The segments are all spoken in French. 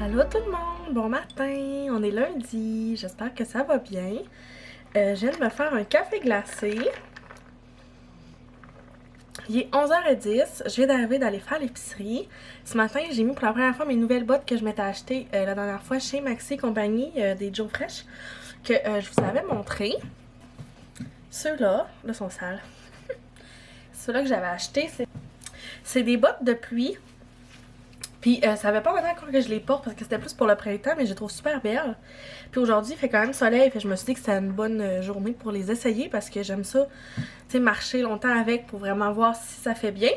Allô tout le monde, bon matin, on est lundi, j'espère que ça va bien. Je viens de me faire un café glacé. Il est 11h10, je viens d'arriver d'aller faire l'épicerie. Ce matin, j'ai mis pour la première fois mes nouvelles bottes que je m'étais achetées la dernière fois chez Maxi Compagnie, des Joe Fresh, que je vous avais montré. Ceux-là, là sont sales. Ceux-là que j'avais achetés, c'est des bottes de pluie. Puis ça fait pas longtemps encore que je les porte parce que c'était plus pour le printemps, mais je les trouve super belles. Puis aujourd'hui, il fait quand même soleil, fait que je me suis dit que c'était une bonne journée pour les essayer parce que j'aime ça, tu sais, marcher longtemps avec pour vraiment voir si ça fait bien.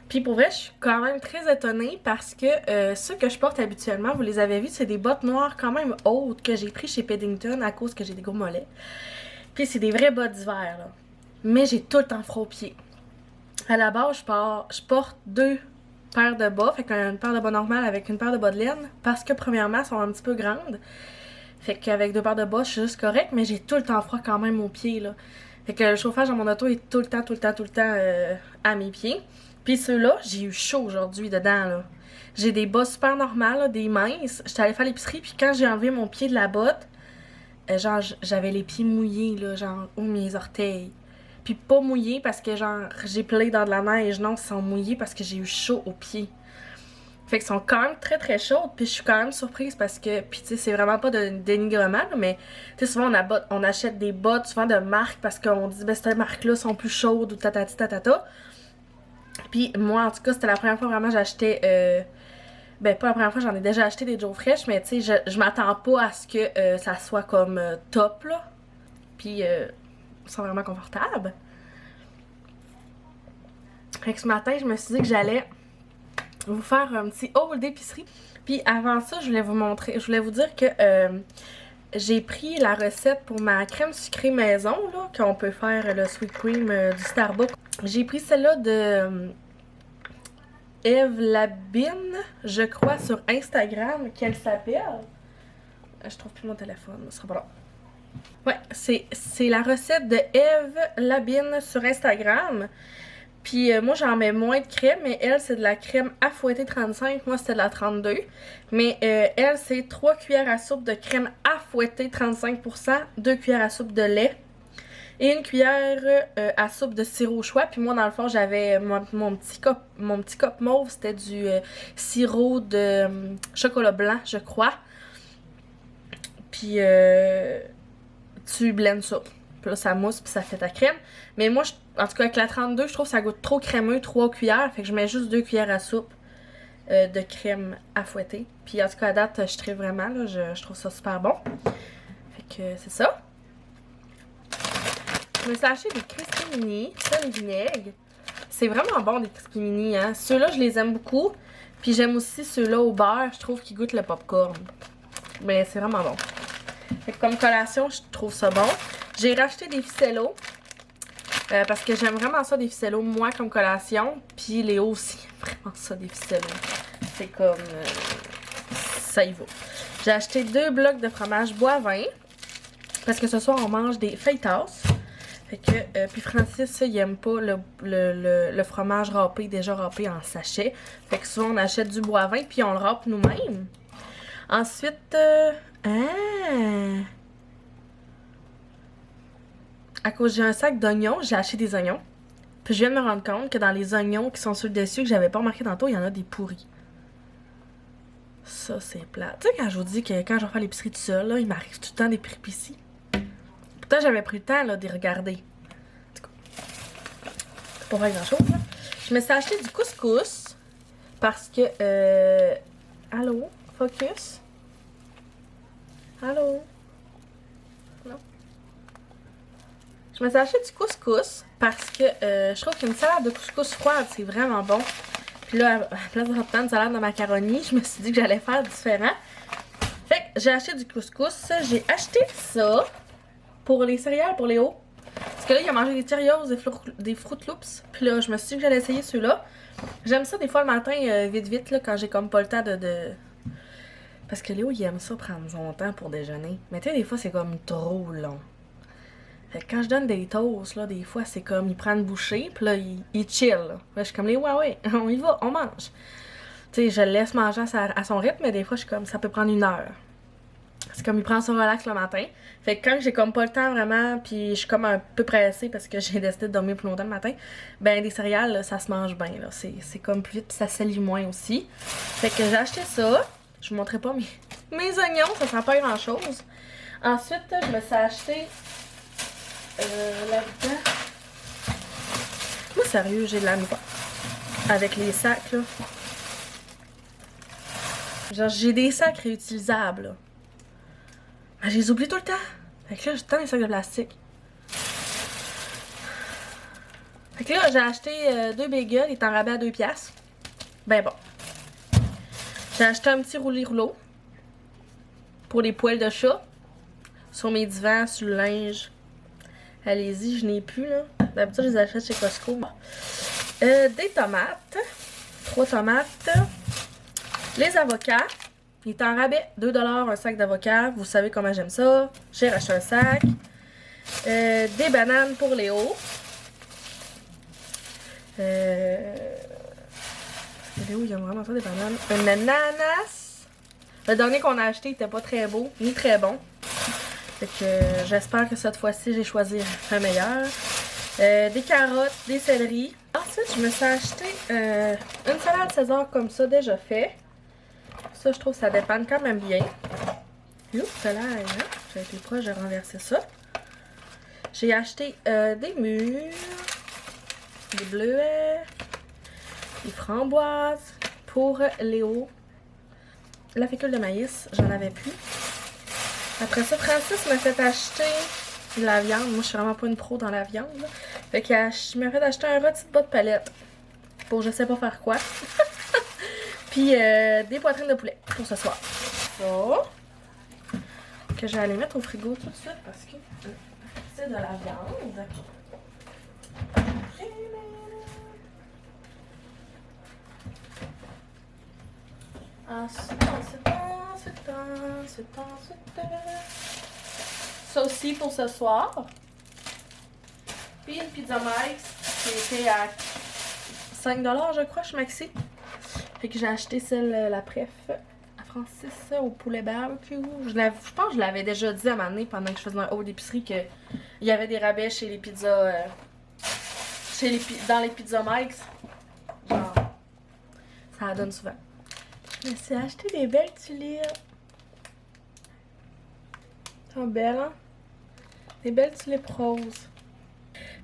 Puis pour vrai, je suis quand même très étonnée parce que ceux que je porte habituellement, vous les avez vus, c'est des bottes noires quand même hautes que j'ai pris chez Paddington à cause que j'ai des gros mollets. Puis c'est des vraies bottes d'hiver, là. Mais j'ai tout le temps froid aux pieds. À la base, je porte deux paires de bas, fait qu'une paire de bas normale avec une paire de bas de laine, parce que premièrement, elles sont un petit peu grandes. Fait qu'avec deux paires de bas, je suis juste correcte, mais j'ai tout le temps froid quand même aux pieds, là. Fait que le chauffage dans mon auto est tout le temps à mes pieds. Puis ceux-là, j'ai eu chaud aujourd'hui dedans, là. J'ai des bas super normales, là, des minces. J'étais allée faire l'épicerie, puis quand j'ai enlevé mon pied de la botte, genre, j'avais les pieds mouillés, là, genre, ou mes orteils. Puis pas mouillés parce que, genre, j'ai pleuré dans de la neige. Non, ils sont mouillés parce que j'ai eu chaud aux pieds. Fait qu'ils sont quand même très chaudes. Puis je suis quand même surprise parce que, puis tu sais, c'est vraiment pas de dénigrement, là, mais tu sais, souvent on achète des bottes, souvent de marques parce qu'on dit, ben, ces marques-là sont plus chaudes ou tatati tatata. Puis moi, en tout cas, c'était la première fois vraiment que j'achetais. Ben, pas la première fois, j'en ai déjà acheté des Joe Fresh, mais tu sais, je m'attends pas à ce que ça soit comme top, là. Puis, ils sont vraiment confortables. Fait que ce matin, je me suis dit que j'allais vous faire un petit haul d'épicerie. Puis avant ça, je voulais vous dire que j'ai pris la recette pour ma crème sucrée maison, là, qu'on peut faire le sweet cream du Starbucks. J'ai pris celle-là de Eve Labine, je crois, sur Instagram, qu'elle s'appelle. Je trouve plus mon téléphone, ce sera pas long. Ouais, c'est la recette de Eve Labine sur Instagram. Puis moi, j'en mets moins de crème, mais elle, c'est de la crème à fouetter 35. Moi, c'était de la 32. Mais elle, c'est 3 cuillères à soupe de crème à fouetter 35%, 2 cuillères à soupe de lait et une cuillère à soupe de sirop au choix. Puis moi, dans le fond, j'avais mon petit cop mauve, c'était du sirop de chocolat blanc, je crois. Puis tu blends ça. Puis là, ça mousse, puis ça fait ta crème. Mais moi, en tout cas, avec la 32, je trouve que ça goûte trop crémeux, 3 cuillères. Fait que je mets juste 2 cuillères à soupe de crème à fouetter. Puis en tout cas, à date, je tripe vraiment. Là, je trouve ça super bon. Fait que c'est ça. Je me suis acheté des Crispy Mini, ça, les vinaigres. C'est vraiment bon, des Crispy Mini, hein. Ceux-là, je les aime beaucoup. Puis j'aime aussi ceux-là au beurre. Je trouve qu'ils goûtent le popcorn. Mais c'est vraiment bon. Fait que comme collation, je trouve ça bon. J'ai racheté des ficellos. Parce que j'aime vraiment ça, des ficellos, moi, comme collation. Puis Léo aussi aime vraiment ça, des ficellos. C'est comme... ça y va. J'ai acheté 2 blocs de fromage boivin. Parce que ce soir, on mange des feuilletas. Fait que... puis Francis, ça, il aime pas le fromage râpé, déjà râpé en sachet. Fait que souvent, on achète du boivin, puis on le râpe nous-mêmes. Ensuite... à cause j'ai un sac d'oignons, j'ai acheté des oignons. Puis je viens de me rendre compte que dans les oignons qui sont sur le dessus, que j'avais pas remarqué tantôt, il y en a des pourris. Ça, c'est plat. Tu sais, quand je vous dis que quand je vais faire l'épicerie tout seul, là, il m'arrive tout le temps des péripéties. Pourtant, j'avais pris le temps là, de les regarder. En tout cas, c'est pas vrai grand-chose, là. Je me suis acheté du couscous. Parce que... allô? Focus? Allô? Non? Je me suis acheté du couscous parce que je trouve qu'une salade de couscous froide, c'est vraiment bon. Puis là, à la place de reprendre une salade de macaroni, je me suis dit que j'allais faire différent. Fait que j'ai acheté du couscous. J'ai acheté ça pour les céréales, pour Léo. Parce que là, il a mangé des Cheerios, des Fruit Loops. Puis là, je me suis dit que j'allais essayer ceux-là. J'aime ça des fois le matin, vite, là, quand j'ai comme pas le temps de... Parce que Léo, il aime ça prendre son temps pour déjeuner. Mais tu sais, des fois, c'est comme trop long. Fait que quand je donne des toasts, là, des fois, c'est comme, il prend une bouchée, puis là, il chill. Là, je suis comme, ouais, on y va, on mange. Tu sais, je le laisse manger à son rythme, mais des fois, je suis comme, ça peut prendre 1 heure. C'est comme, il prend son relax le matin. Fait que quand j'ai comme pas le temps vraiment, puis je suis comme un peu pressée parce que j'ai décidé de dormir plus longtemps le matin, ben des céréales, là, ça se mange bien, là. C'est comme plus vite, puis ça salit moins aussi. Fait que j'ai acheté ça. Je vous montrerai pas mes oignons, ça sent pas grand-chose. Ensuite, je me suis acheté là-dedans. Moi, sérieux, j'ai de la misère avec les sacs, là. Genre, j'ai des sacs réutilisables, là. Ah, je les oublie tout le temps. Fait que là, j'ai tant les sacs de plastique. Fait que là, j'ai acheté 2 bagels, il est en rabais à 2 piastres. Ben bon. J'ai acheté un petit roulis-rouleau pour les poêles de chat. Sur mes divans, sur le linge. Allez-y, je n'ai plus, là. D'habitude, je les achète chez Costco. Des tomates. 3 tomates. Les avocats. Il est en rabais. 2$ un sac d'avocats. Vous savez comment j'aime ça. J'ai racheté un sac. Des bananes pour Léo. Léo, il aime vraiment ça, des bananes. Un ananas. Le dernier qu'on a acheté, il était pas très beau, ni très bon. Fait que j'espère que cette fois-ci, j'ai choisi un meilleur. Des carottes, des céleris. Ensuite, je me suis acheté une salade César comme ça, déjà fait. Ça, je trouve que ça dépanne quand même bien. Oups, ça là, hein? J'ai été proche de renverser ça. J'ai acheté des mûres, des bleuets, des framboises pour Léo. La fécule de maïs, j'en avais plus. Après ça, Francis m'a fait acheter de la viande. Moi, je suis vraiment pas une pro dans la viande. Là. Fait qu'il m'a fait acheter un rôti de bas de palette. Pour je sais pas faire quoi. Puis des poitrines de poulet pour ce soir. Ça. Que je vais aller mettre au frigo tout de suite parce que c'est de la viande. Ça aussi pour ce soir. Puis une pizza Mike's qui était à 5$ je crois chez Maxi. Fait que j'ai acheté celle, la préf à Francis au poulet barbecue. Je pense que je l'avais déjà dit à un moment donné pendant que je faisais un haul d'épicerie qu'il y avait des rabais chez les pizzas. Dans les pizzas Mike's. Genre, ça la donne souvent. Je me suis acheté des belles tulipes. Elles sont belles, hein? Des belles tulipes roses.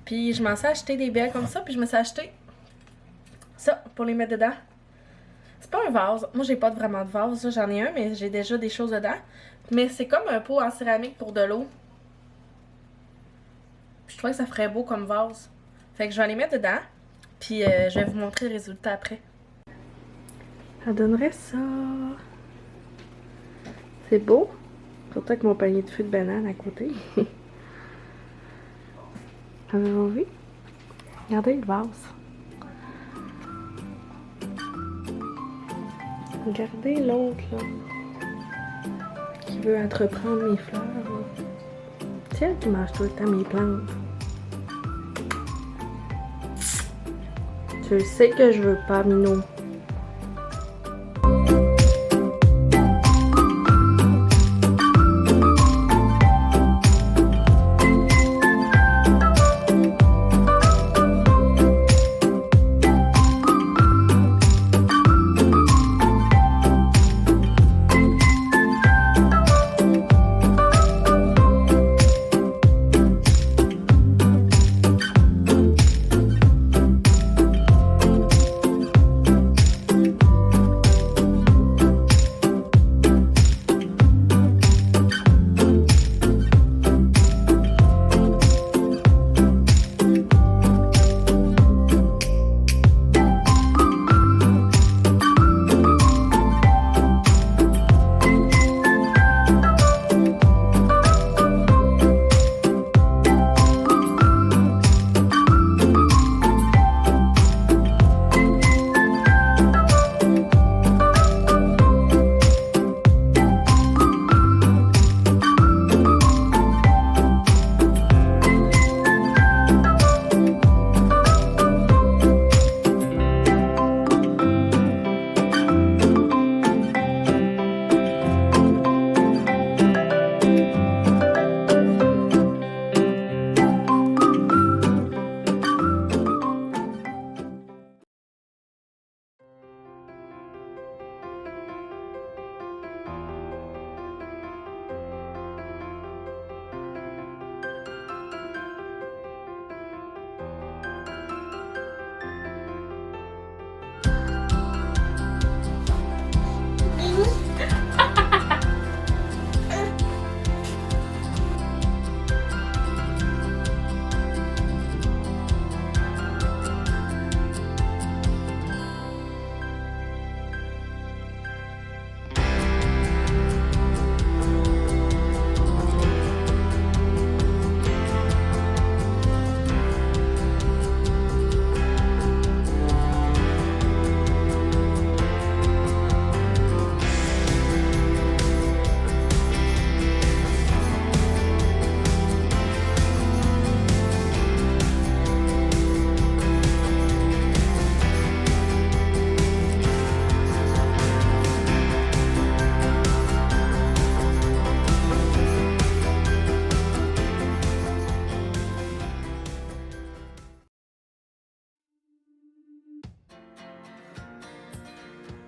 Puis je m'en suis acheté des belles comme ça. Puis je me suis acheté ça pour les mettre dedans. C'est pas un vase. Moi, j'ai pas vraiment de vase. J'en ai un, mais j'ai déjà des choses dedans. Mais c'est comme un pot en céramique pour de l'eau. Je trouvais que ça ferait beau comme vase. Fait que je vais les mettre dedans. Puis je vais vous montrer le résultat après. Ça donnerait ça. C'est beau. Surtout avec mon panier de fût de banane à côté. Vous avez envie? Regardez le vase. Regardez l'autre là. Qui veut entreprendre mes fleurs. Là. C'est elle qui mange tout le temps mes plantes. Tu sais que je veux pas, Minou.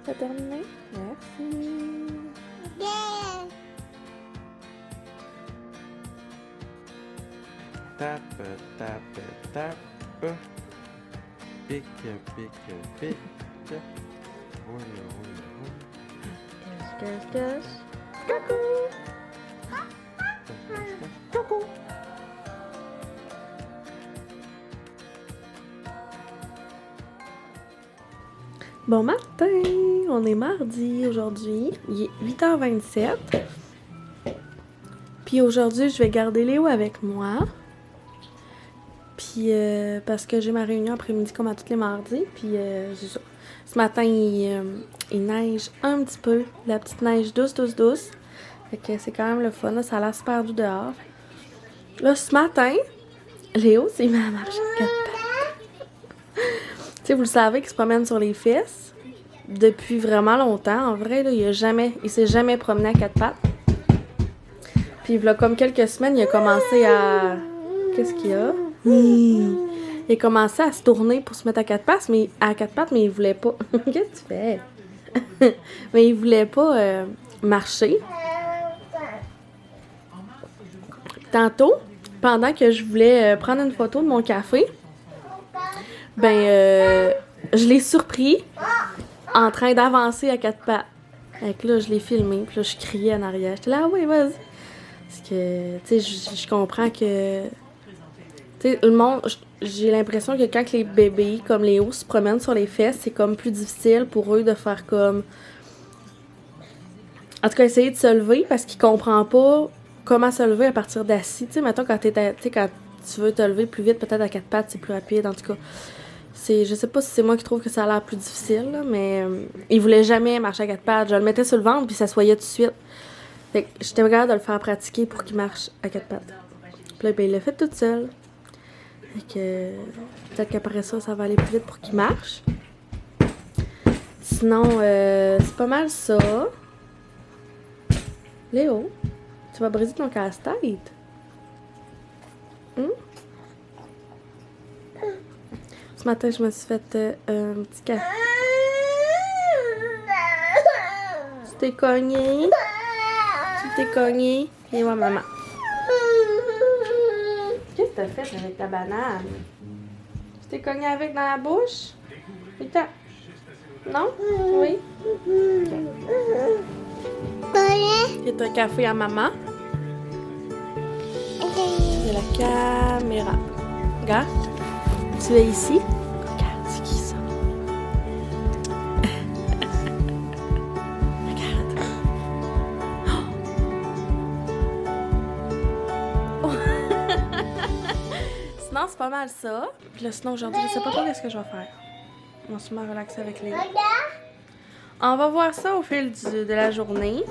T'as terminé? Merci. Tape, tape, tape. Pique, pique, pique. Roule, roule, roule. Cache. Coucou! Coucou! Bon matin! On est mardi aujourd'hui. Il est 8h27. Puis aujourd'hui, je vais garder Léo avec moi. Puis parce que j'ai ma réunion après-midi comme à tous les mardis. Puis c'est ça. Ce matin, il neige un petit peu. La petite neige douce. Fait que c'est quand même le fun. Là, ça a l'air super doux dehors. Là, ce matin, Léo s'est mis à marcher à quatre pattes. Tu sais, vous le savez qu'il se promène sur les fesses depuis vraiment longtemps. En vrai, là, il s'est jamais promené à quatre pattes. Puis il y a comme quelques semaines, il a commencé à... Qu'est-ce qu'il y a? Il a commencé à se tourner pour se mettre à quatre pattes, mais il voulait pas. Qu'est-ce que tu fais? Mais il voulait pas marcher. Tantôt, pendant que je voulais prendre une photo de mon café, je l'ai surpris en train d'avancer à quatre pattes. Fait que là, je l'ai filmé, puis là, je criais en arrière. J'étais là, ah ouais, vas-y. Parce que, tu sais, je comprends que... Tu sais, le monde... J'ai l'impression que quand les bébés, comme Léo, se promènent sur les fesses, c'est comme plus difficile pour eux de faire comme... En tout cas, essayer de se lever parce qu'ils comprennent pas comment se lever à partir d'assis. Tu sais, mettons, quand tu veux te lever plus vite, peut-être à quatre pattes, c'est plus rapide. En tout cas, je sais pas si c'est moi qui trouve que ça a l'air plus difficile, là, mais il voulait jamais marcher à quatre pattes. Je le mettais sur le ventre, puis ça se voyait tout de suite. Fait que j'étais capable de le faire pratiquer pour qu'il marche à quatre pattes. Puis là, il l'a fait toute seule. Fait que peut-être qu'après ça, ça va aller plus vite pour qu'il marche. Sinon, c'est pas mal ça. Léo, tu vas briser ton casse-tête. Ce matin, je me suis fait un petit café. Tu t'es cogné? Et moi, maman. Qu'est-ce que t'as fait avec ta banane? Tu t'es cogné avec dans la bouche? Putain. Non? Oui? C'est un café à maman. C'est la caméra. Regarde. Tu es ici? Regarde, c'est qui ça? Regarde. Oh. Sinon, c'est pas mal ça. Puis là, sinon, aujourd'hui, je sais pas trop ce que je vais faire. On va sûrement relaxer avec les... On va voir ça au fil de la journée.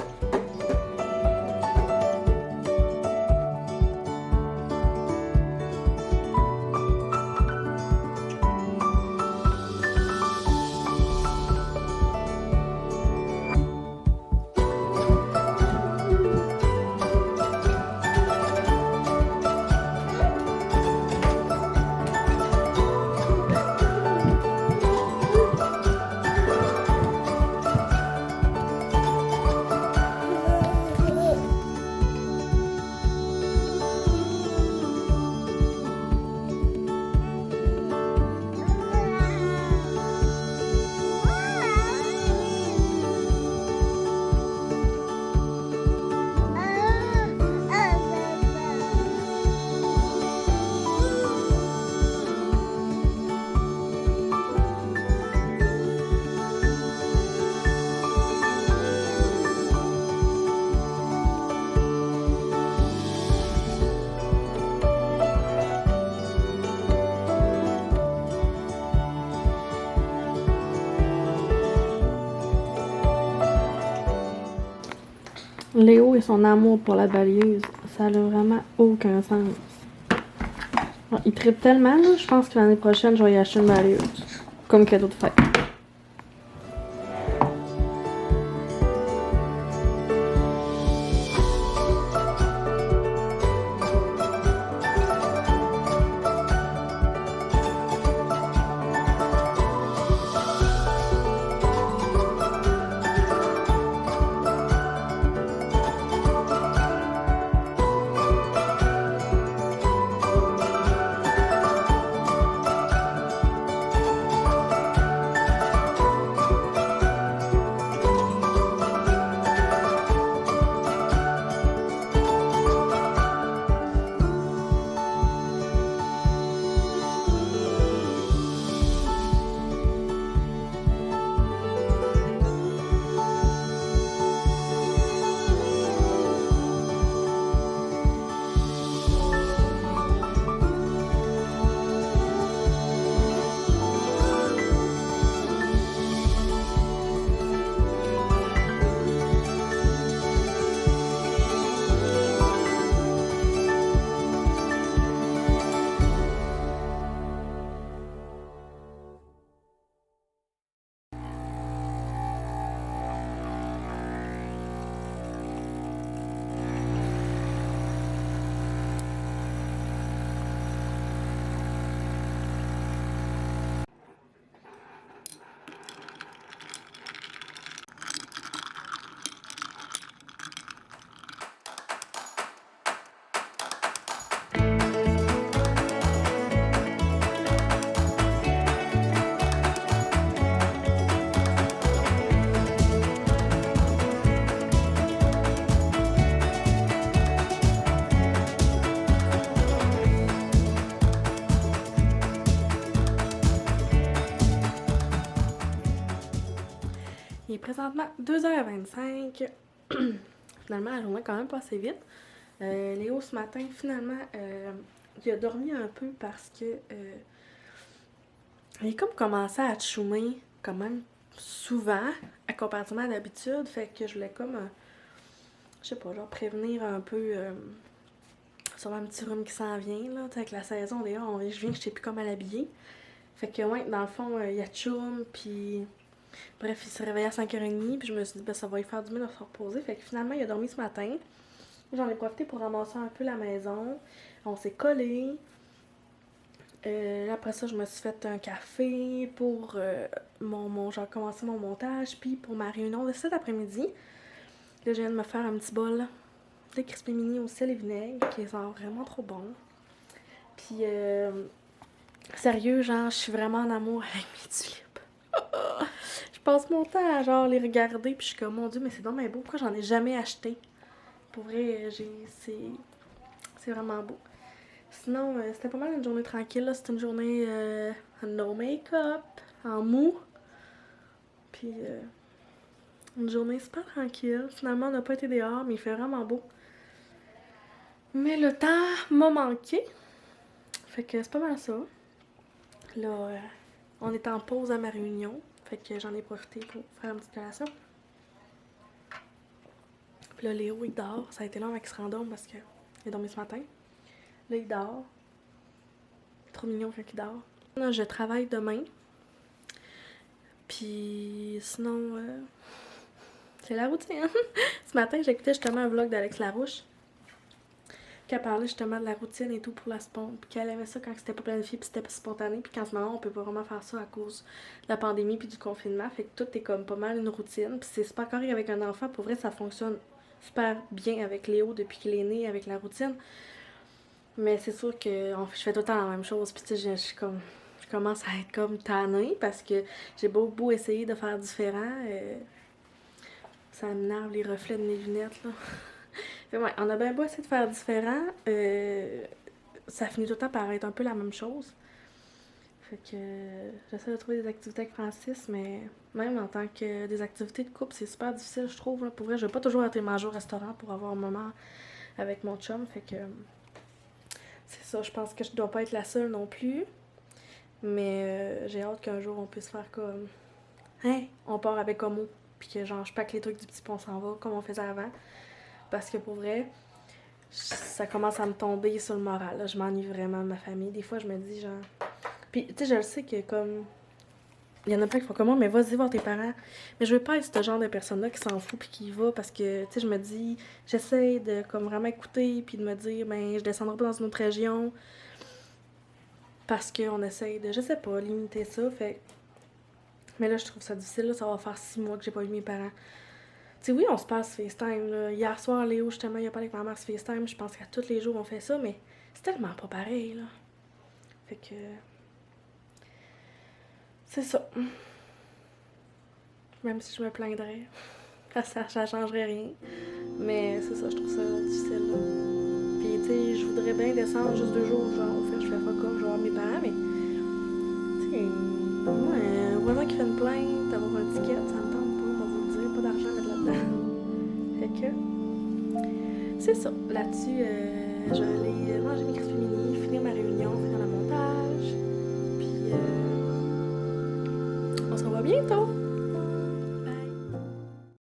Léo et son amour pour la balayeuse, ça n'a vraiment aucun sens. Il trippe tellement, là, je pense que l'année prochaine, je vais y acheter une balayeuse. Comme cadeau de fête. Il est présentement 2h25. Finalement, la journée a quand même passé vite. Léo, ce matin, finalement, il a dormi un peu parce que il est comme commencé à choumer quand même souvent, à comparativement à d'habitude. Fait que je voulais comme, je sais pas, genre prévenir un peu sur un petit rhume qui s'en vient, là. T'sais, avec la saison, d'ailleurs, je viens que je sais plus comment l'habiller. Fait que, ouais, dans le fond, il y a choum, puis bref, il s'est réveillé à 5h30, puis je me suis dit, ben, ça va lui faire du bien de se reposer. Fait que finalement, il a dormi ce matin. J'en ai profité pour ramasser un peu la maison. On s'est collés. Après ça, je me suis fait un café pour j'ai commencé mon montage, puis pour ma réunion de cet après-midi. Là, je viens de me faire un petit bol de crispy mini au sel et vinaigre, qui sont vraiment trop bon. Puis, sérieux, genre, je suis vraiment en amour avec mes tulipes. Je passe mon temps à genre les regarder, puis je suis comme, mon Dieu, mais c'est vraiment beau. Pourquoi j'en ai jamais acheté? Pour vrai, c'est vraiment beau. Sinon, c'était pas mal une journée tranquille, là. C'était une journée no make-up, en mou. Puis, une journée super tranquille. Finalement, on n'a pas été dehors, mais il fait vraiment beau. Mais le temps m'a manqué. Fait que c'est pas mal ça. Là, on est en pause à ma réunion. Fait que j'en ai profité pour faire une petite collation. Puis là, Léo, il dort. Ça a été long avec se rendorme parce qu'il a dormi ce matin. Là, il dort. Trop mignon quand il dort. Là, je travaille demain. Puis sinon, c'est la routine. Ce matin, j'écoutais justement un vlog d'Alex Larouche qui a parlé justement de la routine et tout pour la spon. Puis qu'elle aimait ça quand c'était pas planifié puis c'était spontané. Puis qu'en ce moment, on peut pas vraiment faire ça à cause de la pandémie puis du confinement. Fait que tout est comme pas mal une routine. Puis c'est super correct avec un enfant. Pour vrai, ça fonctionne super bien avec Léo depuis qu'il est né avec la routine. Mais c'est sûr que je fais tout le temps la même chose. Puis tu sais, je commence à être comme tannée parce que j'ai beau essayer de faire différent. Ça m'énerve les reflets de mes lunettes, là. Fait ouais, on a bien beau essayer de faire différent. Ça finit tout le temps par être un peu la même chose. Fait que j'essaie de trouver des activités avec Francis, mais même en tant que des activités de couple, c'est super difficile, je trouve. Là. Pour vrai, je vais pas toujours être manger au restaurant pour avoir un moment avec mon chum. Fait que c'est ça, je pense que je dois pas être la seule non plus. Mais j'ai hâte qu'un jour on puisse faire comme hein, on part avec Homo, puis que genre je pack les trucs du petit pont, on s'en va comme on faisait avant. Parce que pour vrai, ça commence à me tomber sur le moral. Là. Je m'ennuie vraiment de ma famille. Des fois, je me dis genre. Puis tu sais, je le sais que comme. Il y en a plein qui font comme moi, mais vas-y voir tes parents. Mais je veux pas être ce genre de personne-là qui s'en fout puis qui y va parce que, tu sais, je me dis, j'essaie de comme vraiment écouter puis de me dire, ben, je descendrai pas dans une autre région parce qu'on essaye de, je sais pas, limiter ça. Fait. Mais là, je trouve ça difficile. Là, ça va faire 6 mois que j'ai pas vu mes parents. Tu sais, oui, on se passe FaceTime. Là. Hier soir, Léo, justement, il a parlé avec ma mère sur FaceTime. Je pense qu'à tous les jours, on fait ça, mais c'est tellement pas pareil, là. Fait que. C'est ça. Même si je me plaindrais, ça changerait rien. Mais c'est ça, je trouve ça difficile, là. Puis, tu sais, je voudrais bien descendre juste 2 jours, genre, au fait, je fais fuck off, je vais voir mes parents, mais. Tu sais, moi, un voisin qui fait une plainte, d'avoir un ticket, ça me tente pas, on va vous le dire, pas d'argent à mettre là-dedans. Fait que. C'est ça. Là-dessus, je vais aller manger mes crispy mini, finir ma réunion, finir le montage.